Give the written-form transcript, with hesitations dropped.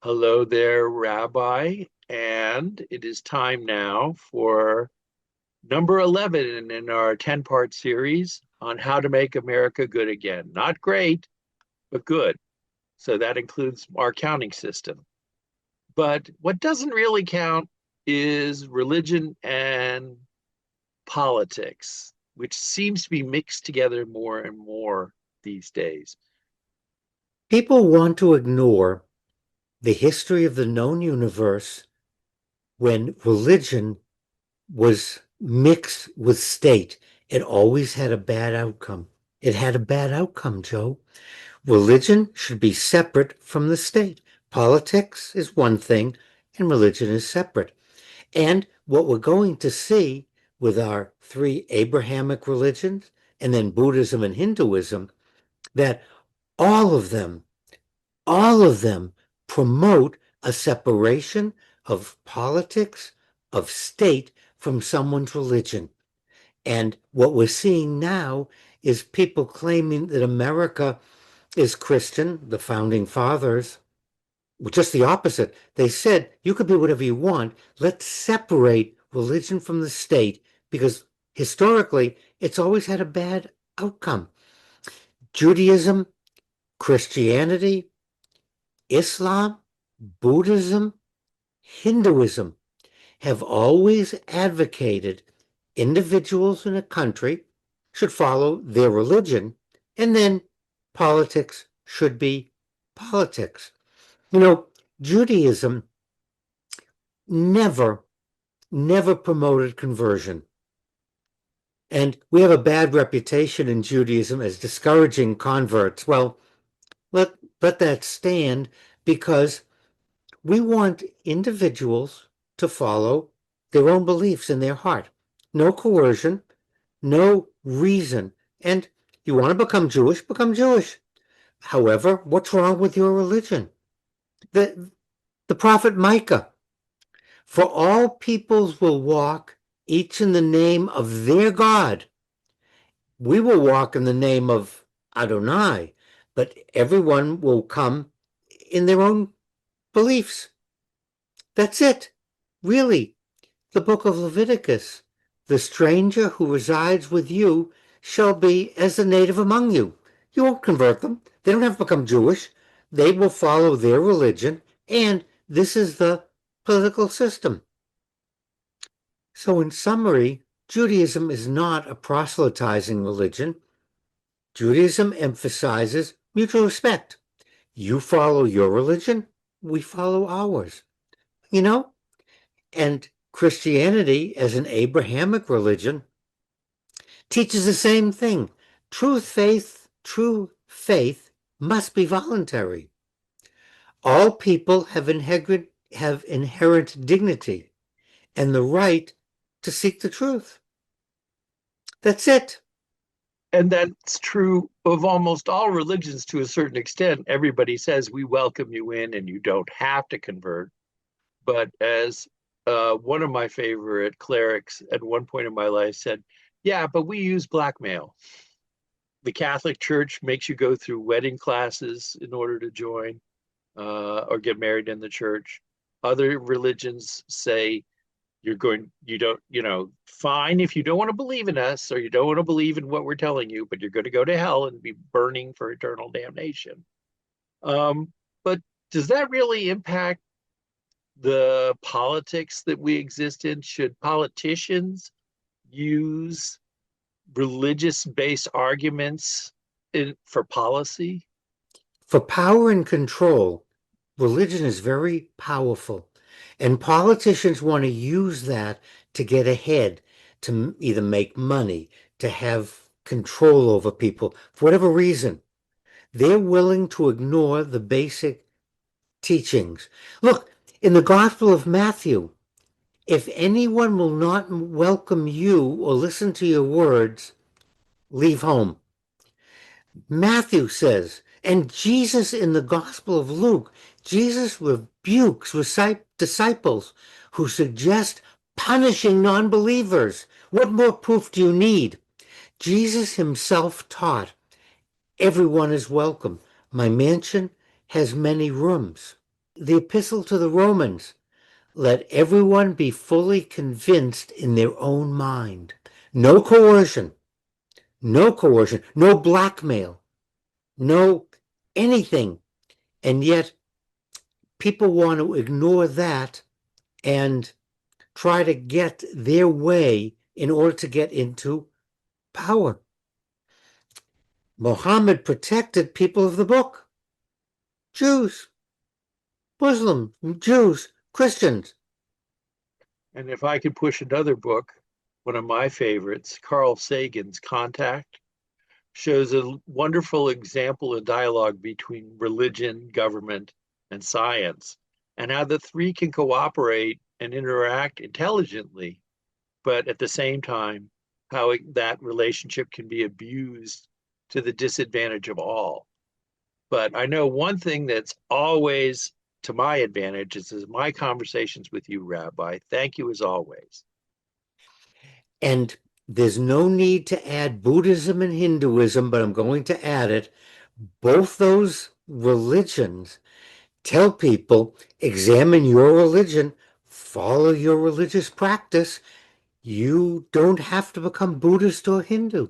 Hello there, Rabbi. And it is time now for number 11 in our 10-part series on how to make America good again. Not great, but good. So that includes our counting system. But what doesn't really count is religion and politics, which seems to be mixed together more and more these days. People want to ignore the history of the known universe when religion was mixed with state. It always had a bad outcome. It had a bad outcome, Joe. Religion should be separate from the state. Politics is one thing, and religion is separate. And what we're going to see with our three Abrahamic religions, and then Buddhism and Hinduism, that all of them all of them promote a separation of politics, of state from someone's religion. And what we're seeing now is people claiming that America is Christian, the founding fathers, just the opposite. They said, you could be whatever you want. Let's separate religion from the state because historically it's always had a bad outcome. Judaism, Christianity, Islam, Buddhism, Hinduism have always advocated individuals in a country should follow their religion, and then politics should be politics. You know, Judaism never, never promoted conversion. And we have a bad reputation in Judaism as discouraging converts. Well, let, let that stand because we want individuals to follow their own beliefs in their heart. No coercion, no reason. And you want to become Jewish, become Jewish. However, what's wrong with your religion? The, the prophet Micah, for all peoples will walk each in the name of their God. We will walk in the name of Adonai, but everyone will come in their own beliefs. That's it. Really, the book of Leviticus. The stranger who resides with you shall be as a native among you. You won't convert them. They don't have to become Jewish. They will follow their religion, and this is the political system. So, in summary, Judaism is not a proselytizing religion. Judaism emphasizes mutual respect. You follow your religion, we follow ours. You know, and Christianity, as an Abrahamic religion, teaches the same thing. True faith must be voluntary. All people have inherent dignity and the right to seek the truth. That's it. And that's true of almost all religions to a certain extent. Everybody says we welcome you in and you don't have to convert. But as one of my favorite clerics at one point in my life said, yeah, but we use blackmail. The Catholic Church makes you go through wedding classes in order to join or get married in the church. Other religions say you don't, fine if you don't want to believe in us or you don't want to believe in what we're telling you, but you're going to go to hell and be burning for eternal damnation. But does that really impact the politics that we exist in? Should politicians use religious based arguments for policy? For power and control, religion is very powerful. And politicians want to use that to get ahead, to either make money, to have control over people, for whatever reason. They're willing to ignore the basic teachings. Look, in the Gospel of Matthew, if anyone will not welcome you or listen to your words, leave home. Matthew says, and Jesus in the Gospel of Luke, Jesus rebukes disciples who suggest punishing non-believers. What more proof do you need? Jesus himself taught, everyone is welcome. My mansion has many rooms. the Epistle to the Romans, let everyone be fully convinced in their own mind. No coercion, no coercion, no blackmail, no anything. And yet people want to ignore that and try to get their way in order to get into power. Muhammad protected people of the book. Jews, Muslims, Jews, Christians. And if I could push another book, one of my favorites, Carl Sagan's Contact, shows a wonderful example of dialogue between religion, government, and science, and how the three can cooperate and interact intelligently, but at the same time, how that relationship can be abused to the disadvantage of all. But I know one thing that's always to my advantage is my conversations with you, Rabbi. Thank you as always. And there's no need to add Buddhism and Hinduism, but I'm going to add it. Both those religions tell people, examine your religion, follow your religious practice. You don't have to become Buddhist or Hindu.